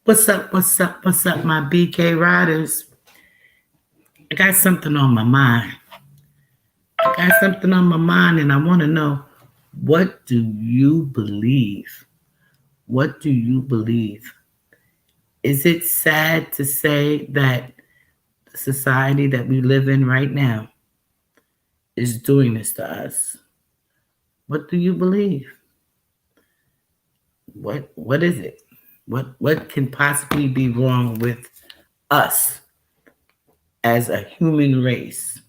What's up? What's up? What's up, my BK riders? I got something on my mind. I got something on my mind, and I want to know, what do you believe? What do you believe? Is it sad to say that the society that we live in right now is doing this to us? What do you believe? What is it? What can possibly be wrong with us as a human race?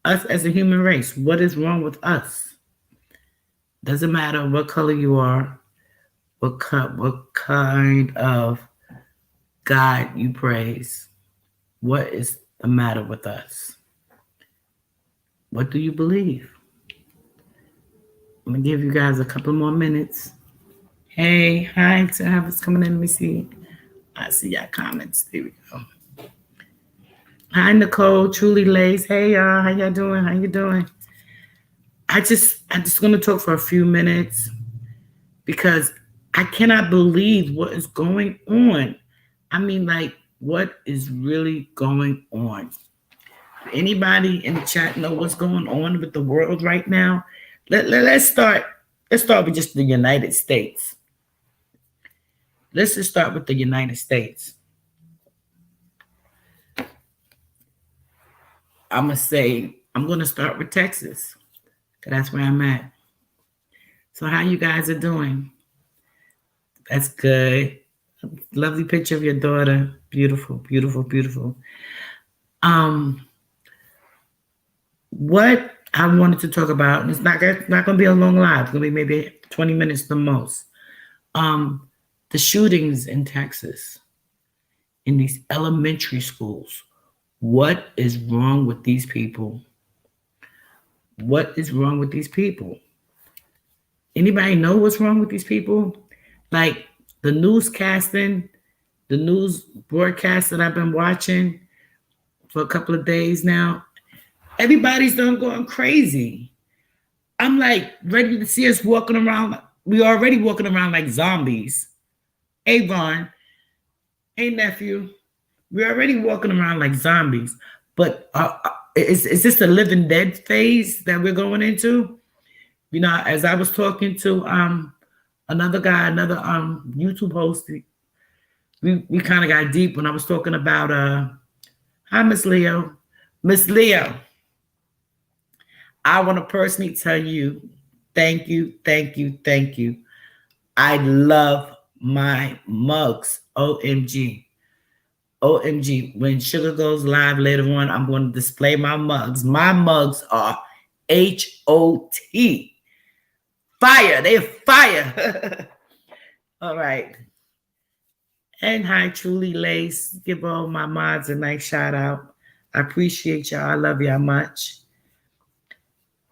Us as a human race, what is wrong with us? Doesn't matter what color you are, what kind of God you praise. What is the matter with us? What do you believe? I'm gonna give you guys a couple more minutes. Hey, hi, to have us coming in. Let me see. I see your comments. There we go. Hi, Nicole, Truly Lace. Hey, y'all. How y'all doing? How you doing? I just gonna talk for a few minutes because I cannot believe what is going on. I mean, like, what is really going on? Anybody in the chat know what's going on with the world right now? Let's start. Let's start with just the United States. Let's just start with the United States. I'm gonna start with Texas. That's where I'm at. So how you guys are doing? That's good. Lovely picture of your daughter. Beautiful, beautiful, beautiful. Um, what I wanted to talk about, and it's not going to be a long live. It's going to be maybe 20 minutes the most. The shootings in Texas, in these elementary schools. What is wrong with these people? What is wrong with these people? Anybody know what's wrong with these people? Like the newscasting, the news broadcast that I've been watching for a couple of days now, everybody's done going crazy. I'm like ready to see us walking around. We already walking around like zombies. Avon, hey nephew, we're already walking around like zombies. But is this the living dead phase that we're going into? You know, as I was talking to another guy, another YouTube host, we kind of got deep when I was talking about hi Miss Leo. Miss Leo, I want to personally tell you, thank you, thank you, thank you. I love my mugs. OMG. OMG. When Sugar goes live later on, I'm going to display my mugs. My mugs are HOT. Fire. They're fire. All right. And hi, Truly Lace. Give all my mods a nice shout out. I appreciate y'all. I love y'all much.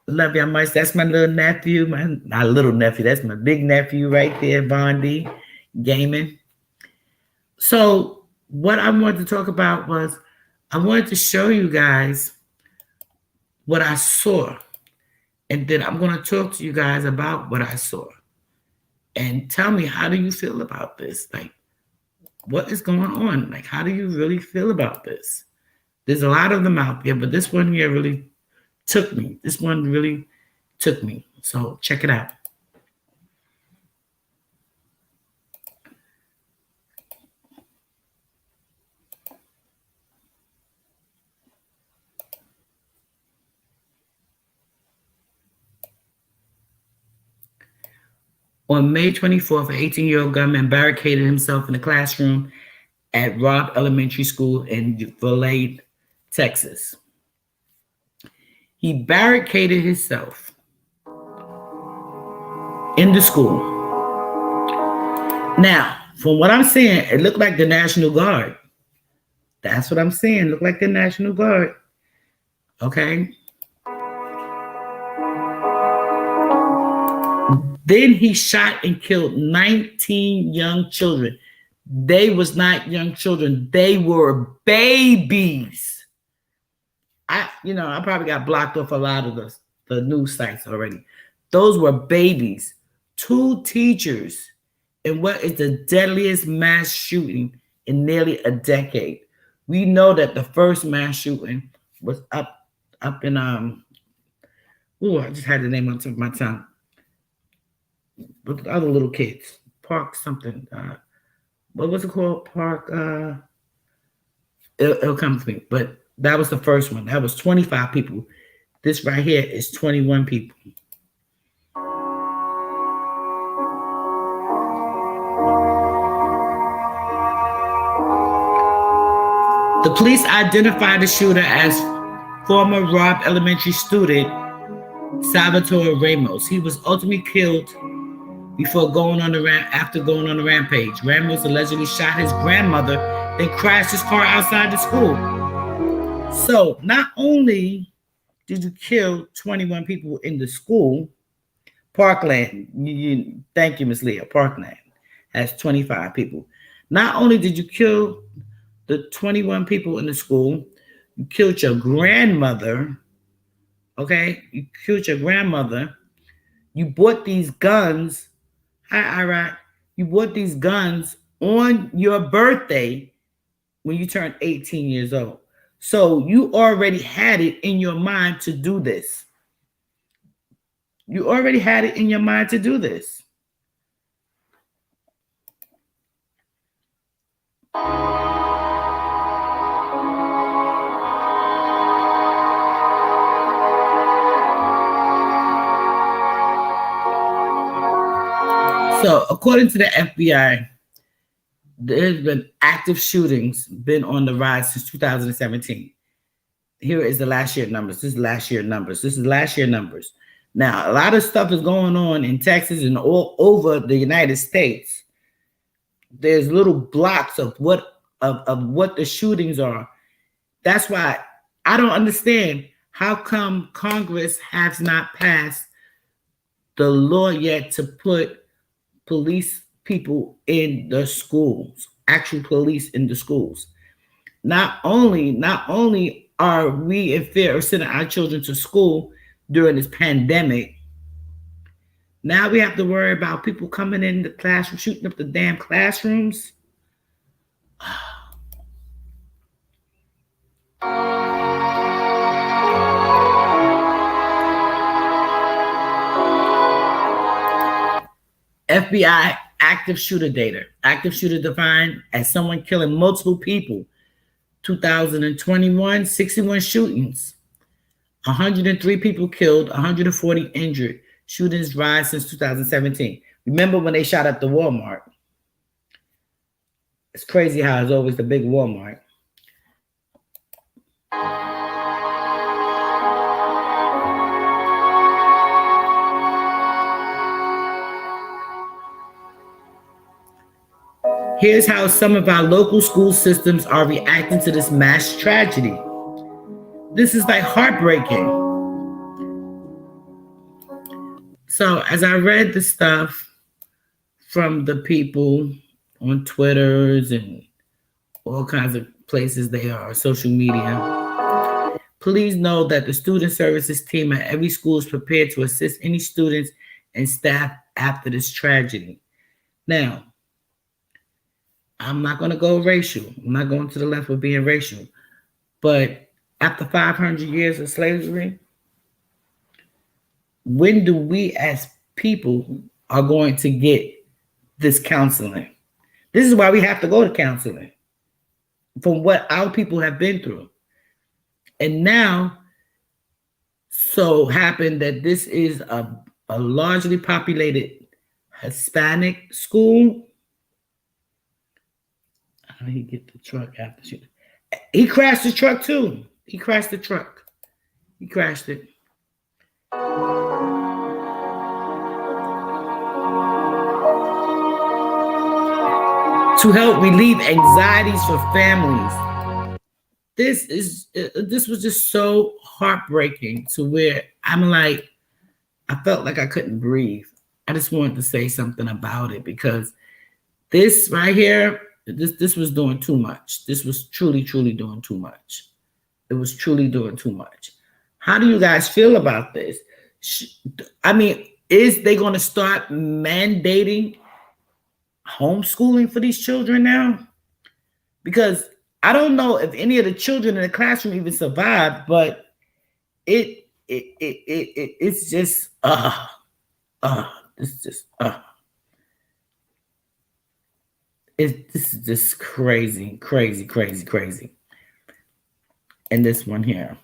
Love y'all much. That's my little nephew. My little nephew. That's my big nephew right there, Bondi, gaming. So what I wanted to talk about was I wanted to show you guys what I saw. And then I'm going to talk to you guys about what I saw. And tell me, how do you feel about this? Like, what is going on? Like, how do you really feel about this? There's a lot of them out there, but this one here really took me. This one really took me. So check it out. On May 24th, an 18-year-old gunman barricaded himself in a classroom at Robb Elementary School in Valade, Texas. He barricaded himself in the school. Now, from what I'm seeing, it looked like the National Guard. That's what I'm seeing. Looked like the National Guard. Okay. Then he shot and killed 19 young children. They was not young children. They were babies. I probably got blocked off a lot of the news sites already. Those were babies. 2 teachers in what is the deadliest mass shooting in nearly a decade. We know that the first mass shooting was up in I just had the name on the tip of my tongue. With the other little kids. Park something. What was it called? Park it'll come to me. But that was the first one. That was 25 people. This right here is 21 people. The police identified the shooter as former Robb Elementary student Salvatore Ramos. He was ultimately killed after going on a rampage. Ramos allegedly shot his grandmother, then crashed his car outside the school. So not only did you kill 21 people in the school, Parkland, thank you, Miss Leah, Parkland has 25 people. Not only did you kill the 21 people in the school, you killed your grandmother, okay? You killed your grandmother. You bought these guns. Hi, Iraq. You bought these guns on your birthday when you turned 18 years old. So you already had it in your mind to do this. You already had it in your mind to do this. So, according to the FBI, there's been active shootings been on the rise since 2017. Here is the last year numbers. This is last year numbers. Now, a lot of stuff is going on in Texas and all over the United States. There's little blocks of what the shootings are. That's why I don't understand how come Congress has not passed the law yet to put police people in the schools, actual police in the schools. Not only are we in fear of sending our children to school during this pandemic, now we have to worry about people coming in the classroom, shooting up the damn classrooms. FBI active shooter data. Active shooter defined as someone killing multiple people. 2021, 61 shootings. 103 people killed, 140 injured. Shootings rise since 2017. Remember when they shot up the Walmart? It's crazy how it's always the big Walmart. Here's how some of our local school systems are reacting to this mass tragedy. This is like heartbreaking. So as I read the stuff from the people on Twitters and all kinds of places they are, social media, please know that the student services team at every school is prepared to assist any students and staff after this tragedy. Now, I'm not going to go racial. I'm not going to the left of being racial. But after 500 years of slavery, when do we as people are going to get this counseling? This is why we have to go to counseling from what our people have been through. And now, so happened that this is a largely populated Hispanic school. How did he get the truck after shooting? He crashed the truck too. He crashed the truck. He crashed it. To help relieve anxieties for families. This was just so heartbreaking to where I'm like, I felt like I couldn't breathe. I just wanted to say something about it because this right here, this was doing too much. This was truly doing too much. It was truly doing too much. How do you guys feel about this? I mean, is they going to start mandating homeschooling for these children now? Because I don't know if any of the children in the classroom even survived, but it's just it's just this is just crazy. And this one here.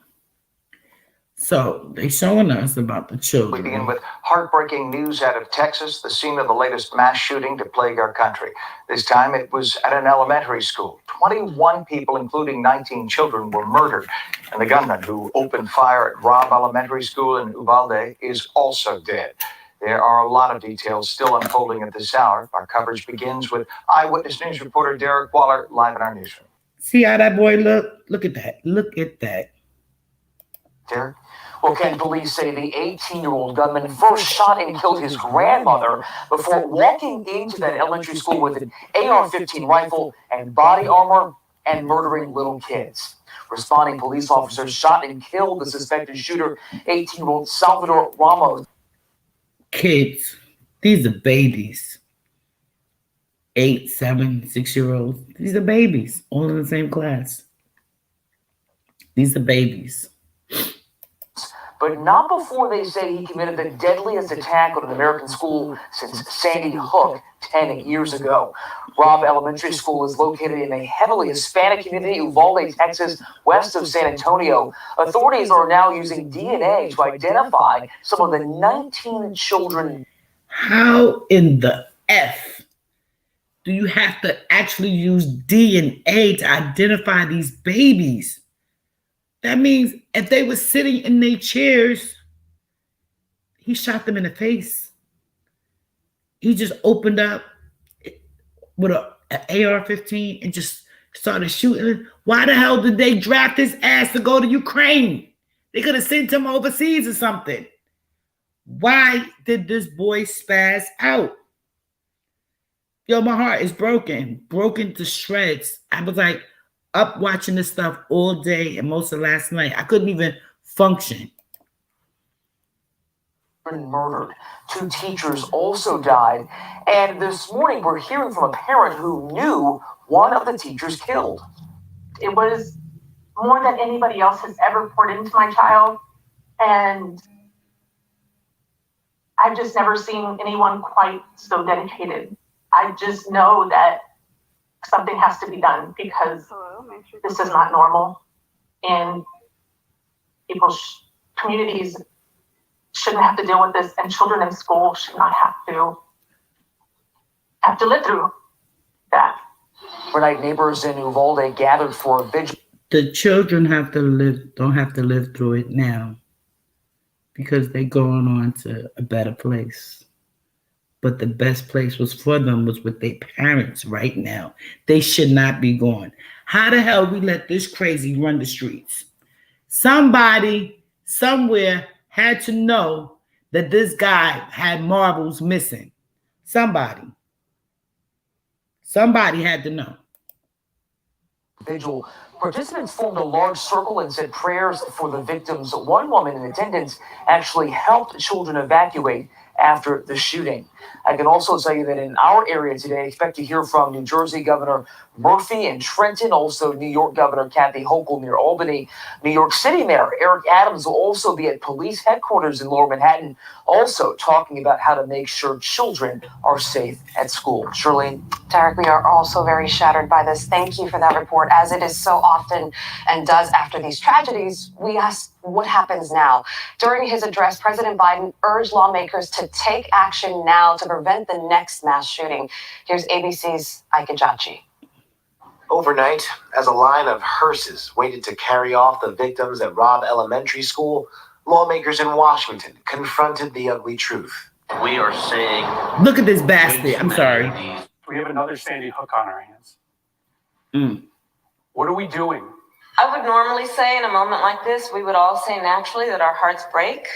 So they showing us about the children. We begin with heartbreaking news out of Texas, the scene of the latest mass shooting to plague our country. This time it was at an elementary school. 21 people, including 19 children, were murdered. And the gunman who opened fire at Robb Elementary School in Uvalde is also dead. There are a lot of details still unfolding at this hour. Our coverage begins with Eyewitness News reporter Derek Waller live in our newsroom. See how that boy look? Look at that. Derek? Well, Ken, police say the 18-year-old gunman first shot and killed his grandmother before walking into that elementary school with an AR-15 rifle and body armor and murdering little kids. Responding police officers shot and killed the suspected shooter, 18-year-old Salvador Ramos. Kids, these are babies. 8, 7, 6-year-olds. These are babies, all in the same class. These are babies. But not before they say he committed the deadliest attack on an American school since Sandy Hook 10 years ago. Robb Elementary School is located in a heavily Hispanic community, Uvalde, Texas, west of San Antonio. Authorities are now using DNA to identify some of the 19 children. How in the F do you have to actually use DNA to identify these babies? That means if they were sitting in their chairs, he shot them in the face. He just opened up with an AR-15 and just started shooting. Why the hell did they draft his ass to go to Ukraine? They could have sent him overseas or something. Why did this boy spaz out? Yo, my heart is broken to shreds. I was like, up watching this stuff all day and most of last night. I couldn't even function. Murdered. 2 teachers also died. And this morning we're hearing from a parent who knew one of the teachers killed. It was more than anybody else has ever poured into my child. And I've just never seen anyone quite so dedicated. I just know that something has to be done because this is not normal, and people's communities shouldn't have to deal with this, and children in school should not have to live through that. Overnight, neighbors in Uvalde gathered for a vigil. The children don't have to live through it now because they're going on to a better place. But the best place was for them was with their parents right now. They should not be gone. How the hell we let this crazy run the streets? Somebody somewhere had to know that this guy had marbles missing. Somebody had to know. Vigil. Participants formed a large circle and said prayers for the victims. One woman in attendance actually helped children evacuate after the shooting. I can also tell you that in our area today, expect to hear from New Jersey Governor Murphy in Trenton, also New York Governor Kathy Hochul near Albany. New York City Mayor Eric Adams will also be at police headquarters in Lower Manhattan, also talking about how to make sure children are safe at school. Shirlene? Derek, we are also very shattered by this. Thank you for that report. As it is so often and does after these tragedies, we ask what happens now. During his address, President Biden urged lawmakers to take action now to prevent the next mass shooting. Here's ABC's Ike Ejiochi. Overnight, as a line of hearses waited to carry off the victims at Robb Elementary School, lawmakers in Washington confronted the ugly truth. We are saying... Look at this bastard. I'm sorry. We have another Sandy Hook on our hands. What are we doing? I would normally say in a moment like this, we would all say naturally that our hearts break,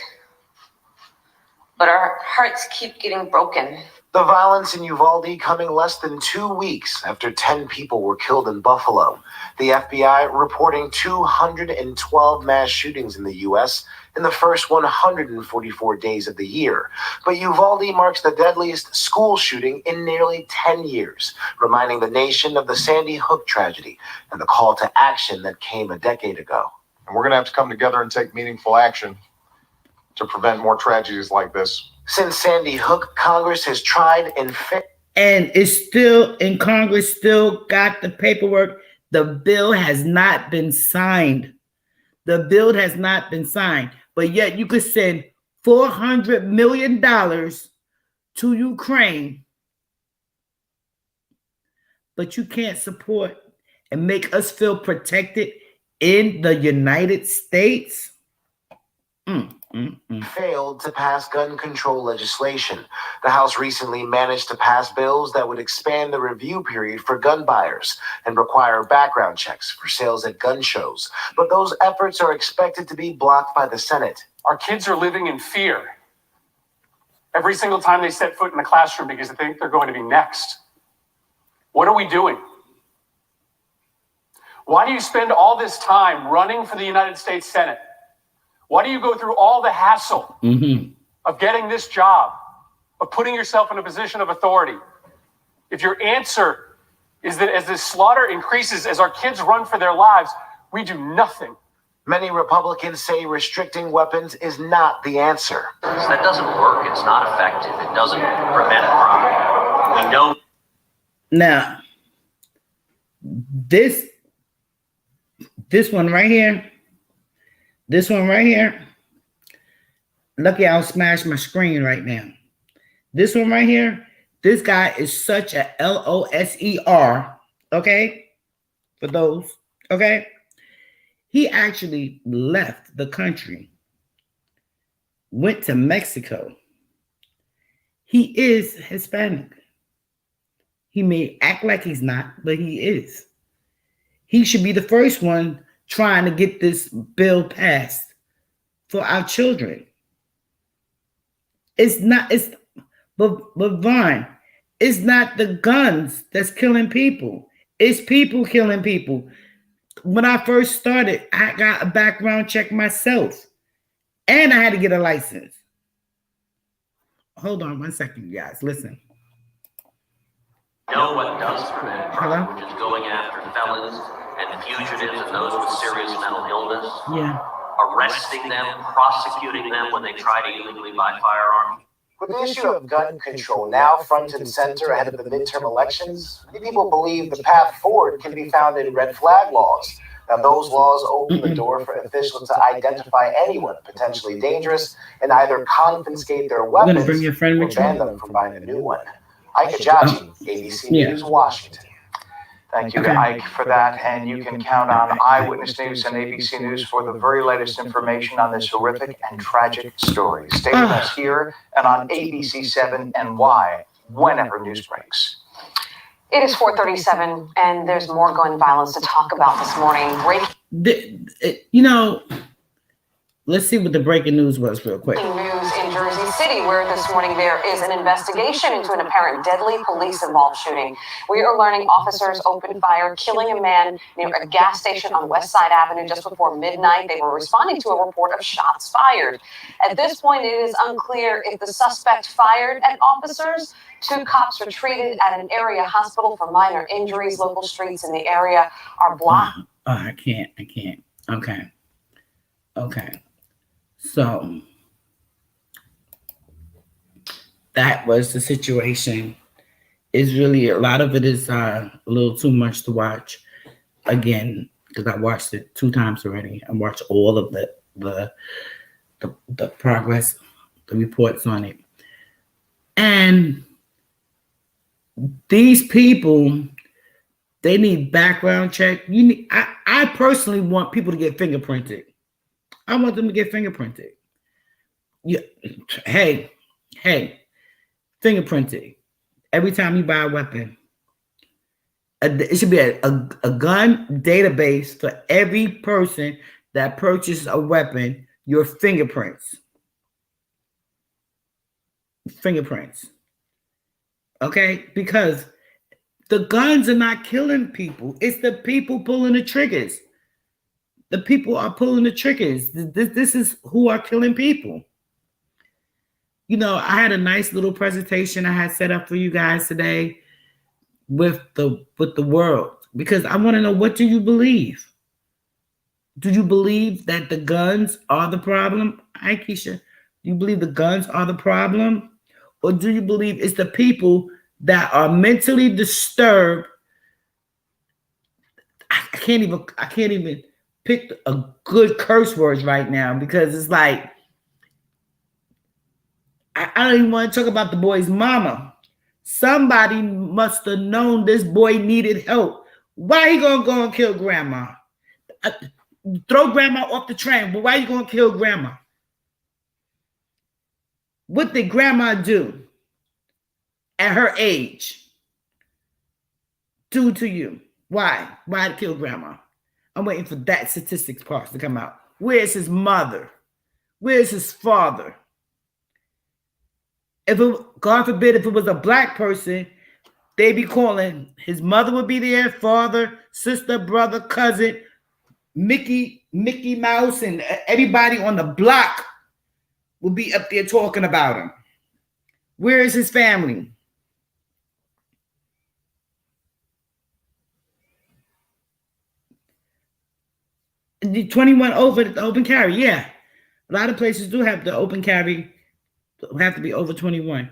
but our hearts keep getting broken. The violence in Uvalde coming less than 2 weeks after 10 people were killed in Buffalo. The FBI reporting 212 mass shootings in the U.S. in the first 144 days of the year. But Uvalde marks the deadliest school shooting in nearly 10 years, reminding the nation of the Sandy Hook tragedy and the call to action that came a decade ago. And we're going to have to come together and take meaningful action to prevent more tragedies like this. Since Sandy Hook, Congress has tried and failed. And it's still in Congress, still got the paperwork. The bill has not been signed. The bill has not been signed. But yet you could send $400 million to Ukraine. But you can't support and make us feel protected in the United States. Failed to pass gun control legislation. The House recently managed to pass bills that would expand the review period for gun buyers and require background checks for sales at gun shows. But those efforts are expected to be blocked by the Senate. Our kids are living in fear every single time they set foot in the classroom because they think they're going to be next. What are we doing? Why do you spend all this time running for the United States Senate? Why do you go through all the hassle of getting this job, of putting yourself in a position of authority? If your answer is that as this slaughter increases, as our kids run for their lives, we do nothing. Many Republicans say restricting weapons is not the answer. That doesn't work. It's not effective. It doesn't prevent crime. We know. Now, this one right here, lucky I'll smash my screen right now. This one right here, this guy is such a loser, okay? For those, okay? He actually left the country, went to Mexico. He is Hispanic. He may act like he's not, but he is. He should be the first one trying to get this bill passed for our children. But Vaughn, it's not the guns that's killing people. It's people killing people. When I first started, I got a background check myself. And I had to get a license. Hold on 1 second, guys. Listen. You know what does prevent crime, Hello? which is going after felons and fugitives and those with serious mental illness. Yeah. Arresting them, prosecuting them when they try to illegally buy firearms. With the issue of gun control now front and center ahead of the midterm elections, many people believe the path forward can be found in red flag laws. Now, those laws open the door for officials to identify anyone potentially dangerous and either confiscate their weapons bring your friend or with ban you? them from buying a new one. Ike Ajachi, ABC News, Washington. Thank you to Ike for that, and you can count on Eyewitness News and ABC News for the very latest information on this horrific and tragic story. Stay with us here and on ABC7 and Y whenever news breaks. It is 4:37, and there's more gun violence to talk about this morning. Let's see what the breaking news was real quick. News in Jersey City, where this morning there is an investigation into an apparent deadly police-involved shooting. We are learning officers opened fire, killing a man near a gas station on West Side Avenue just before midnight. They were responding to a report of shots fired. At this point, it is unclear if the suspect fired at officers. 2 cops were treated at an area hospital for minor injuries. Local streets in the area are blocked. I can't. Okay. So that was the situation. Is really a lot of it is a little too much to watch again because I watched it 2 times already. I watched all of the progress, the reports on it, and these people, they need background check. I personally want people to get fingerprinted. I want them to get fingerprinted. Hey, fingerprinted. Every time you buy a weapon, it should be a gun database for every person that purchases a weapon, your fingerprints. Okay? Because the guns are not killing people. It's the people pulling the triggers. The people are pulling the triggers. This is who are killing people. You know, I had a nice little presentation I had set up for you guys today with the world, because I want to know, what do you believe? Do you believe that the guns are the problem? Hi, Keisha. Do you believe the guns are the problem? Or do you believe it's the people that are mentally disturbed? I can't even pick a good curse words right now, because it's like, I don't even want to talk about the boy's mama. Somebody must have known this boy needed help. Why he gonna go and kill grandma? Throw grandma off the train, but why you gonna kill grandma? What did grandma do at her age do to you? Why? Why kill grandma? I'm waiting for that statistics part to come out. Where's his mother? Where's his father? If it, God forbid, if it was a black person, they'd be calling, his mother would be there, father, sister, brother, cousin, Mickey Mouse, and everybody on the block would be up there talking about him. Where is his family? The 21 over, the open carry, yeah. A lot of places do have the open carry, have to be over 21.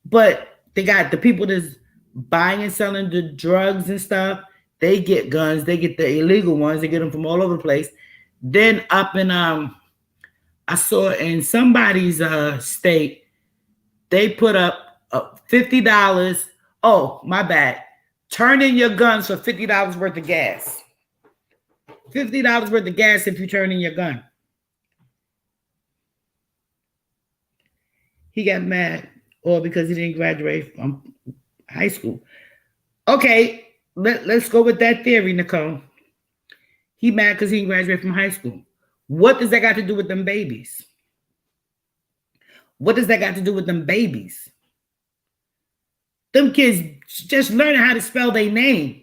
But they got the people that's buying and selling the drugs and stuff, they get guns, they get the illegal ones, they get them from all over the place. Then up in, I saw in somebody's state, they put up $50. Oh, my bad. Turn in your guns for $50 worth of gas. $50 worth of gas if you turn in your gun. He got mad, or because he didn't graduate from high school. Okay, let's go with that theory, Nicole. He mad because he didn't graduate from high school. What does that got to do with them babies? What does that got to do with them babies? Them kids just learning how to spell their name.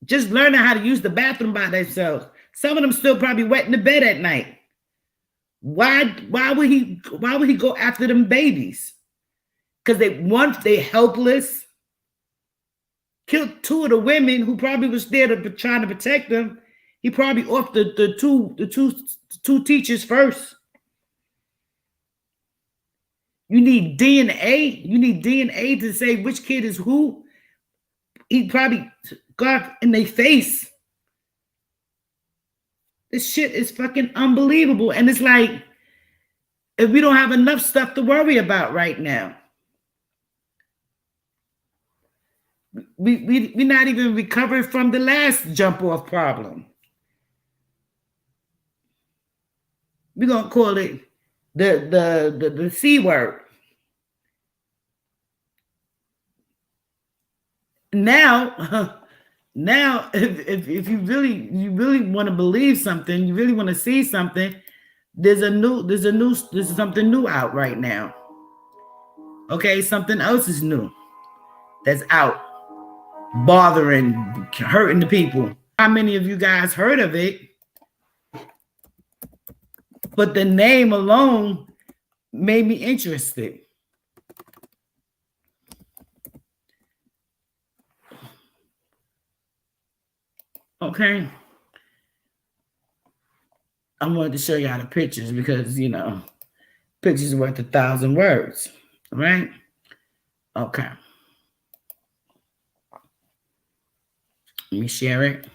Just learning how to use the bathroom by themselves. Some of them still probably wet in the bed at night. Why would he go after them babies? Because they helpless. Killed two of the women who probably was there to trying to protect them. He probably off the two teachers first. You need DNA. You need DNA to say which kid is who. He probably got in their face. This shit is fucking unbelievable. And it's like, if we don't have enough stuff to worry about right now, we're not even recovered from the last jump off problem. We're gonna call it the C word. Now, if you really want to believe something, you really want to see something, there's something new out right now. Okay, something else is new that's out, bothering, hurting the people. How many of you guys heard of it? But the name alone made me interested. Okay. I wanted to show y'all the pictures because, you know, pictures are worth 1,000 words, right? Okay. Let me share it.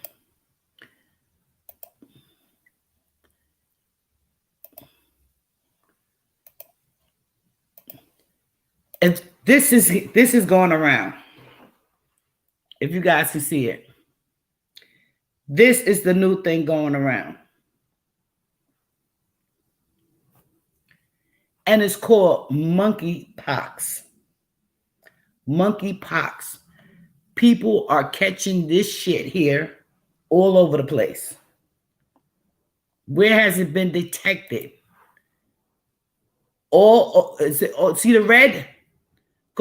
If this is going around, if you guys can see it. This is the new thing going around. And it's called monkeypox. Monkeypox. People are catching this shit here all over the place. Where has it been detected? See the red?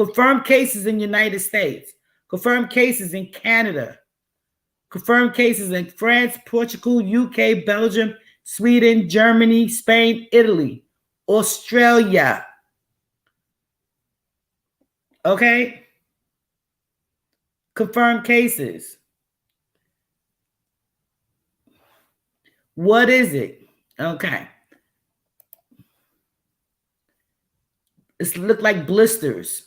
Confirmed cases in the United States. Confirmed cases in Canada. Confirmed cases in France, Portugal, UK, Belgium, Sweden, Germany, Spain, Italy, Australia. Okay? Confirmed cases. What is it? Okay. It look like blisters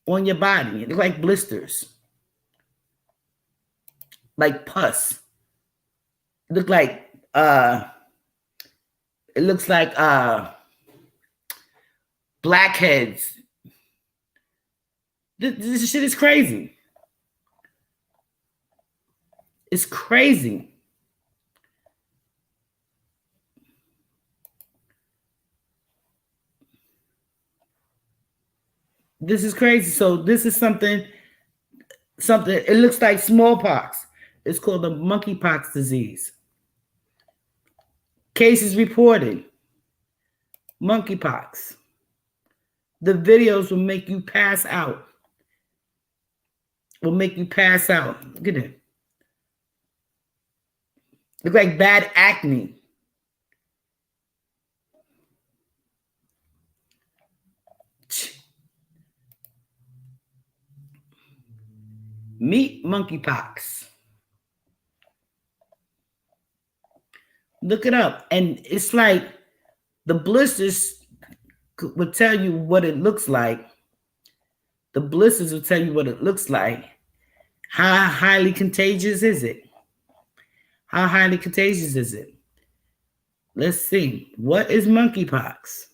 on your body. It look like blisters. Like pus. It look like it looks like blackheads. This shit is crazy. It's crazy. This is crazy. So this is something, it looks like smallpox. It's called the monkeypox disease. Cases reported. Monkeypox. The videos will make you pass out. Will make you pass out. Look at it. Look like bad acne. Meet monkeypox. Look it up. And it's like the blisters will tell you what it looks like. The blisters will tell you what it looks like. How highly contagious is it? How highly contagious is it? Let's see. What is monkeypox?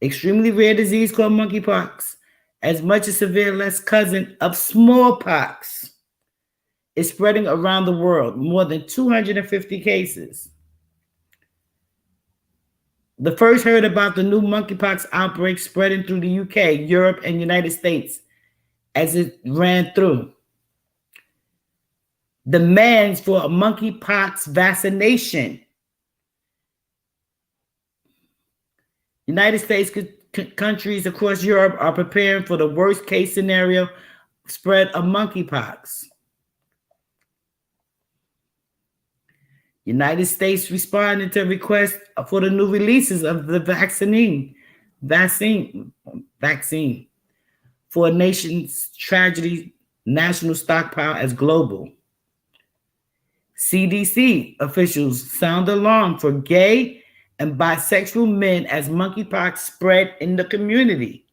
Extremely rare disease called monkeypox. As much as severe, less cousin of smallpox. Is spreading around the world. More than 250 cases. The first heard about the new monkeypox outbreak spreading through the UK, Europe, and United States as it ran through. Demands for a monkeypox vaccination. United States countries across Europe are preparing for the worst case scenario spread of monkeypox. United States responded to requests for the new releases of the vaccine for a nation's tragedy, national stockpile as global. CDC officials sound alarm for gay and bisexual men as monkeypox spread in the community.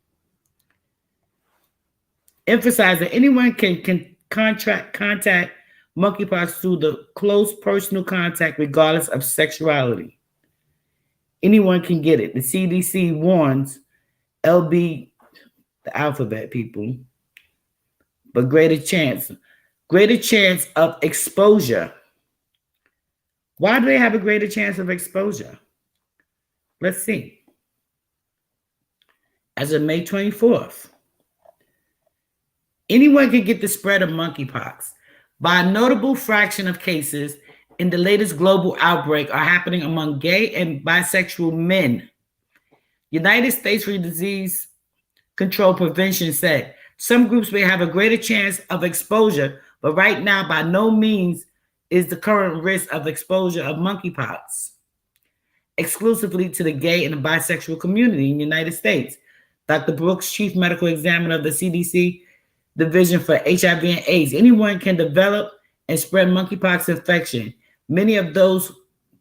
Emphasize that anyone can contact monkeypox through the close personal contact regardless of sexuality. Anyone can get it. The CDC warns LB, the alphabet people, but greater chance of exposure. Why do they have a greater chance of exposure? Let's see. As of May 24th, anyone can get the spread of monkeypox. By a notable fraction of cases in the latest global outbreak are happening among gay and bisexual men. United States for Disease Control Prevention said some groups may have a greater chance of exposure, but right now by no means is the current risk of exposure of monkeypox exclusively to the gay and the bisexual community in the United States. Dr. Brooks, Chief Medical Examiner of the CDC Division for HIV and AIDS. Anyone can develop and spread monkeypox infection. Many of those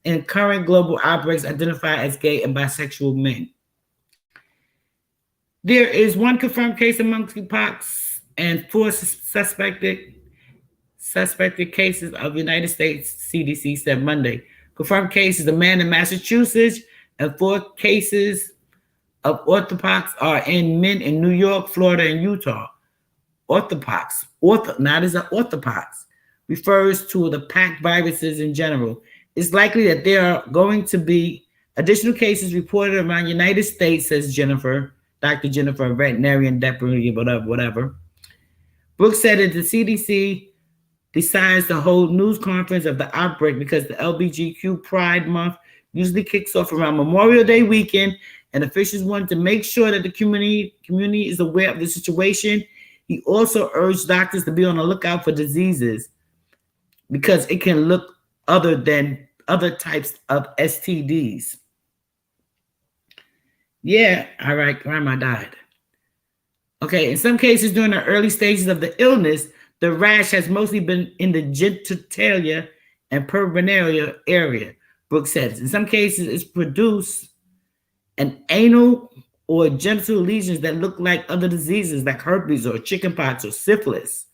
in current global outbreaks identify as gay and bisexual men. There is one confirmed case of monkeypox and 4 suspected cases of United States, CDC said Monday. Confirmed cases, a man in Massachusetts, and 4 cases of orthopox are in men in New York, Florida, and Utah. Orthopox, orthopox refers to the packed viruses in general. It's likely that there are going to be additional cases reported around the United States, says Dr. Jennifer, veterinarian deputy, whatever. Brooks said that the CDC decides to hold news conference of the outbreak because the LGBTQ Pride Month usually kicks off around Memorial Day weekend and officials wanted to make sure that the community is aware of the situation. He also urged doctors to be on the lookout for diseases because it can look other than other types of STDs. Yeah, all right, grandma died. Okay, in some cases during the early stages of the illness, the rash has mostly been in the genitalia and perineal area, Brooks says. In some cases, it's produced an anal or genital lesions that look like other diseases like herpes or chickenpox or syphilis.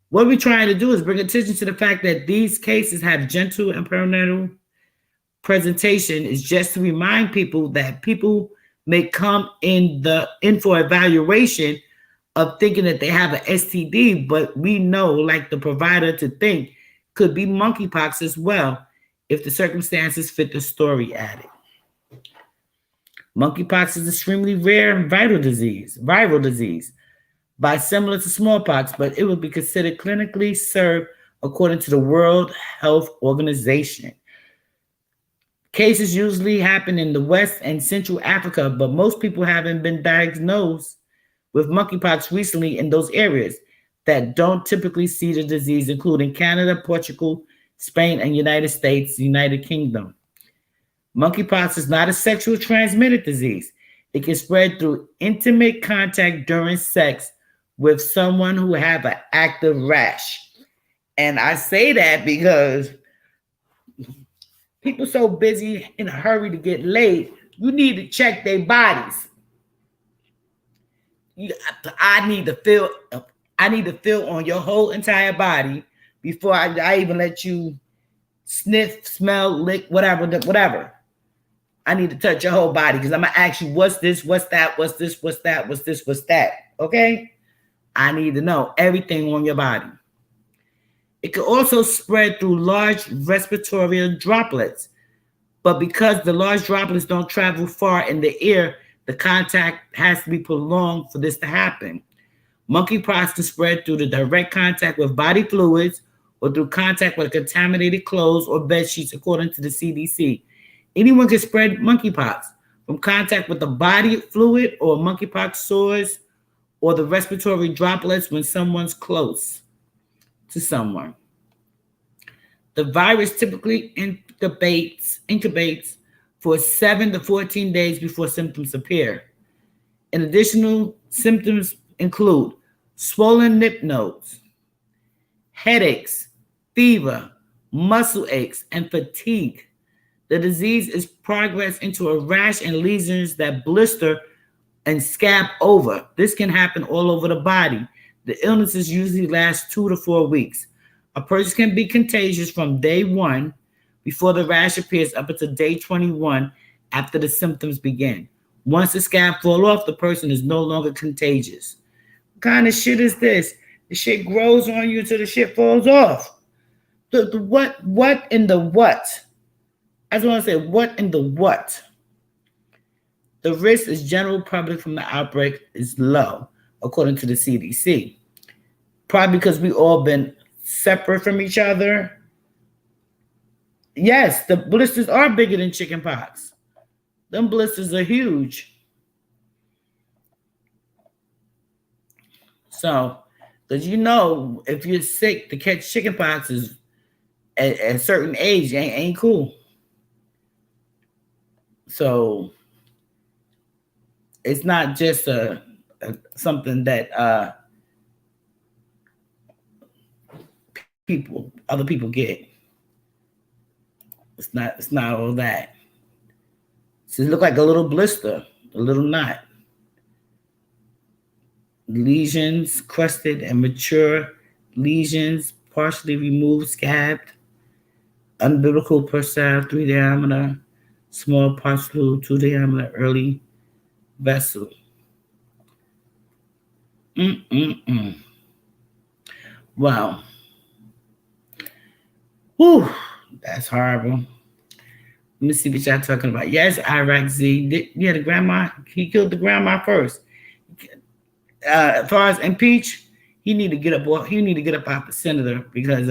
What we're trying to do is bring attention to the fact that these cases have genital and perineal presentation is just to remind people that people may come in for evaluation of thinking that they have an STD, but we know, like the provider to think, could be monkeypox as well if the circumstances fit the story added. Monkeypox is extremely rare and viral disease, similar to smallpox, but it would be considered clinically served according to the World Health Organization. Cases usually happen in the West and Central Africa, but most people haven't been diagnosed with monkeypox recently in those areas that don't typically see the disease, including Canada, Portugal, Spain, and United States, United Kingdom. Monkeypox is not a sexually transmitted disease. It can spread through intimate contact during sex with someone who have an active rash. And I say that because people so busy in a hurry to get laid, you need to check their bodies. I need to feel on your whole entire body before I even let you sniff, smell, lick, whatever. I need to touch your whole body because I'm gonna ask you what's this, what's that, what's this, what's that, what's this, what's that. Okay? I need to know everything on your body. It can also spread through large respiratory droplets, but because the large droplets don't travel far in the air, the contact has to be prolonged for this to happen. Monkeypox can spread through the direct contact with body fluids or through contact with contaminated clothes or bed sheets, according to the CDC. Anyone can spread monkeypox from contact with the body fluid or monkeypox sores or the respiratory droplets when someone's close to someone. The virus typically incubates for 7 to 14 days before symptoms appear. And additional symptoms include swollen lymph nodes, headaches, fever, muscle aches, and fatigue. The disease is progressed into a rash and lesions that blister and scab over. This can happen all over the body. The illnesses usually last 2 to 4 weeks. A person can be contagious from day 1 before the rash appears up until day 21 after the symptoms begin. Once the scab falls off, the person is no longer contagious. What kind of shit is this? The shit grows on you until the shit falls off. What in the what? I just want to say, what in the what? The risk is general public from the outbreak is low, according to the CDC. Probably because we all been separate from each other. Yes, the blisters are bigger than chickenpox. Them blisters are huge. So, because you know, if you're sick, to catch chickenpox is at a certain age ain't cool. So it's not just something that other people get. It's not all that. So it look like a little blister, a little knot. Lesions, crusted and mature lesions, partially removed, scabbed, umbilical process, 3 diameter, small partial 2 diameter, early vessel. Wow. Whew, that's horrible. Let me see what y'all talking about. Yes, Iraq Z. Yeah, the grandma, he killed the grandma first. As far as impeach, he need to get up. He need to get up out the senator because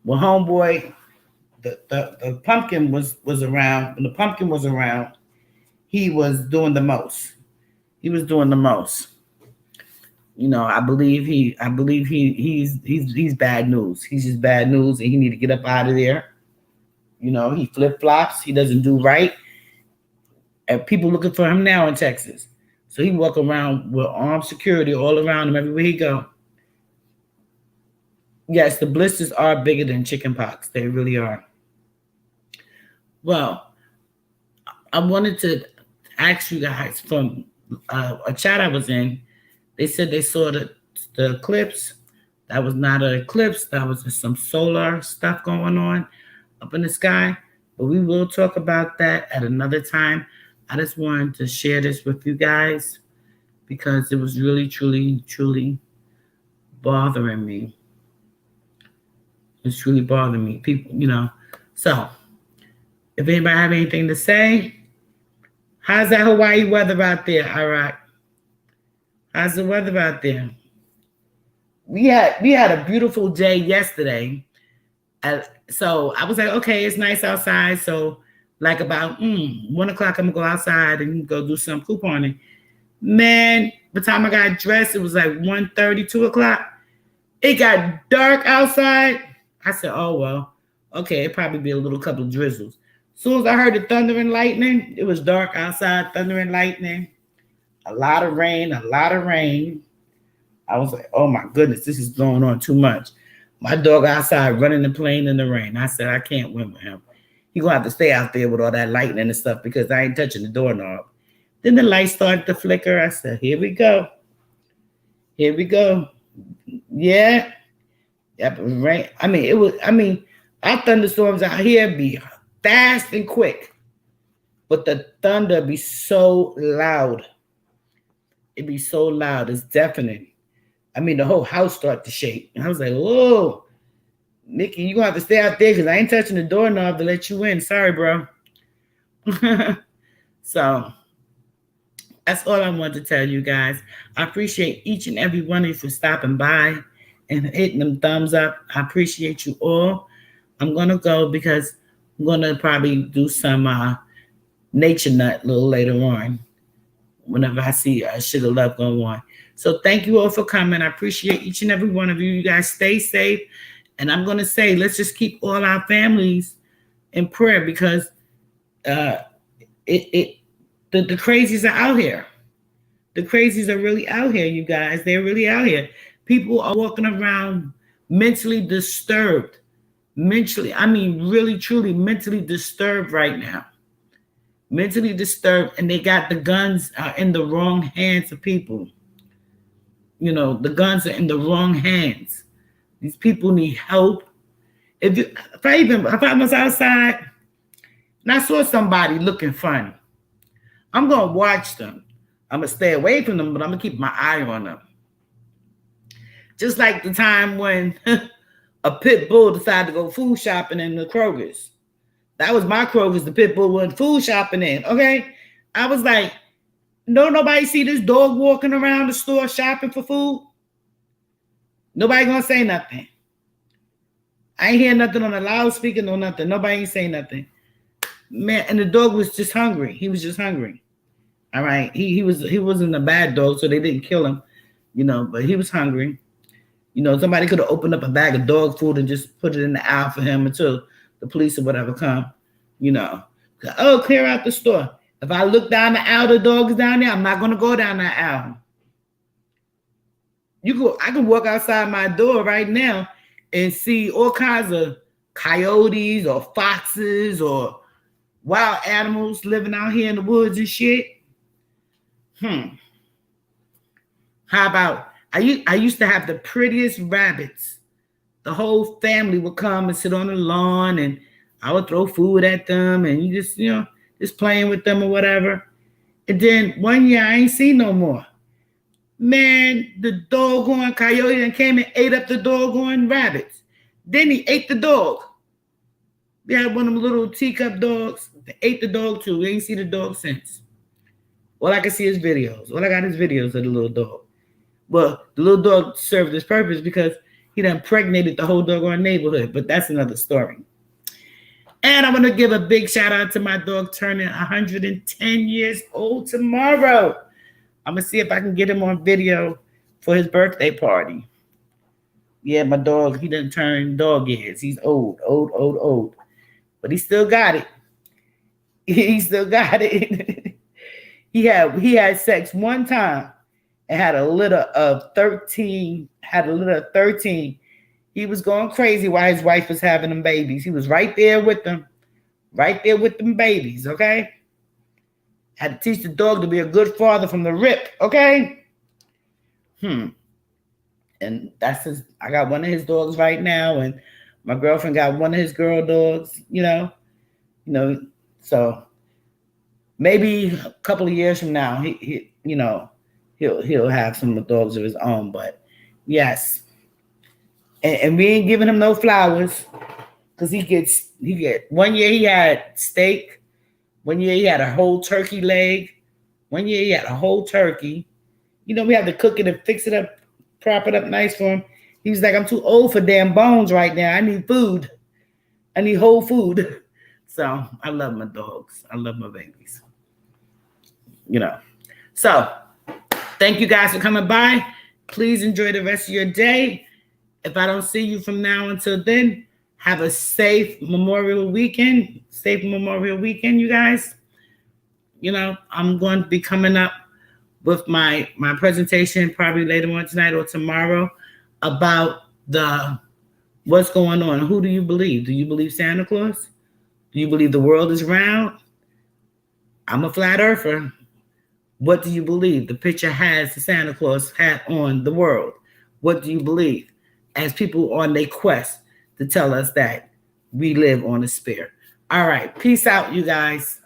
when homeboy, the pumpkin was around. When the pumpkin was around, he was doing the most. He was doing the most. You know, I believe he's bad news. He's just bad news, and he need to get up out of there. You know, he flip-flops. He doesn't do right. And people looking for him now in Texas. So he walk around with armed security all around him everywhere he go. Yes, the blisters are bigger than chicken pox. They really are. Well, I wanted to ask you guys from a chat I was in. They said they saw the eclipse. That was not an eclipse. That was just some solar stuff going on up in the sky. But we will talk about that at another time. I just wanted to share this with you guys because it was really, truly, truly bothering me. It's truly bothering me. People, you know. So, if anybody have anything to say, how's that Hawaii weather out there, Iraq? How's the weather out there? We had a beautiful day yesterday. So I was like, okay, it's nice outside. So like about 1 o'clock, I'm gonna go outside and go do some couponing. Man, by the time I got dressed, it was like 1:30, 2 o'clock. It got dark outside. I said, oh, well, okay, it probably be a little couple of drizzles. As soon as I heard the thunder and lightning, it was dark outside, thunder and lightning. A lot of rain. I was like, oh my goodness, this is going on too much. My dog outside running and playing in the rain. I said, I can't win with him. He gonna have to stay out there with all that lightning and stuff because I ain't touching the doorknob. Then the light started to flicker. I said, here we go. Here we go. Yeah. Yep, rain. Our thunderstorms out here be fast and quick. But the thunder be so loud. It be so loud. It's deafening. The whole house started to shake. And I was like, whoa, Nikki, you're going to have to stay out there because I ain't touching the doorknob to let you in. Sorry, bro. So that's all I want to tell you guys. I appreciate each and every one of you for stopping by and hitting them thumbs up. I appreciate you all. I'm going to go because I'm going to probably do some nature nut a little later on whenever I see Sugar Love go on. So thank you all for coming. I appreciate each and every one of you. You guys stay safe. And I'm going to say, let's just keep all our families in prayer because the crazies are out here. The crazies are really out here, you guys. They're really out here. People are walking around mentally disturbed. Really, truly mentally disturbed right now. Mentally disturbed, and they got the guns in the wrong hands of people. You know, the guns are in the wrong hands. These people need help. If I was outside and I saw somebody looking funny, I'm gonna watch them. I'm gonna stay away from them, but I'm gonna keep my eye on them. Just like the time when a pit bull decided to go food shopping in the Kroger's. That was my Kroger's. The pit bull went food shopping in. Okay, I was like, nobody see this dog walking around the store shopping for food? Nobody gonna say nothing. I ain't hear nothing on the loudspeaker, no nothing. Nobody ain't say nothing. Man, and the dog was just hungry. He was just hungry. All right. He wasn't a bad dog, so they didn't kill him, but he was hungry. Somebody could have opened up a bag of dog food and just put it in the aisle for him until the police or whatever come, Oh, clear out the store. If I look down the aisle, the dog is down there, I'm not gonna go down that aisle. I can walk outside my door right now and see all kinds of coyotes or foxes or wild animals living out here in the woods and shit. How about I used to have the prettiest rabbits. The whole family would come and sit on the lawn and I would throw food at them and you just playing with them or whatever. And then one year I ain't seen no more. Man, the doggone coyote and came and ate up the doggone rabbits. Then he ate the dog. We had one of them little teacup dogs. They ate the dog too. We ain't see the dog since. All I can see is videos. All I got is videos of the little dog. Well, the little dog served his purpose because he done impregnated the whole doggone neighborhood. But that's another story. And I'm going to give a big shout out to my dog turning 110 years old tomorrow. I'm going to see if I can get him on video for his birthday party. Yeah, my dog, he didn't turn dog years. He's old. But he still got it. He still got it. He had sex one time and had a litter of 13. He was going crazy while his wife was having them babies. He was right there with them babies, okay? Had to teach the dog to be a good father from the rip, okay? And I got one of his dogs right now, and my girlfriend got one of his girl dogs, so maybe a couple of years from now, he'll have some dogs of his own. But yes, and we ain't giving him no flowers because he get 1 year he had steak, 1 year he had a whole turkey leg, 1 year he had a whole turkey. We have to cook it and fix it up, prop it up nice for him. He was like, I'm too old for damn bones right now. I need food. I need whole food. So I love my dogs. I love my babies. So thank you guys for coming by. Please enjoy the rest of your day. If I don't see you from now until then, have a safe Memorial weekend. Safe Memorial weekend, you guys. I'm going to be coming up with my presentation probably later on tonight or tomorrow about what's going on. Who do you believe? Do you believe Santa Claus? Do you believe the world is round? I'm a flat earther. What do you believe? The picture has the Santa Claus hat on the world. What do you believe? As people on their quest to tell us that we live on a sphere. All right. Peace out, you guys.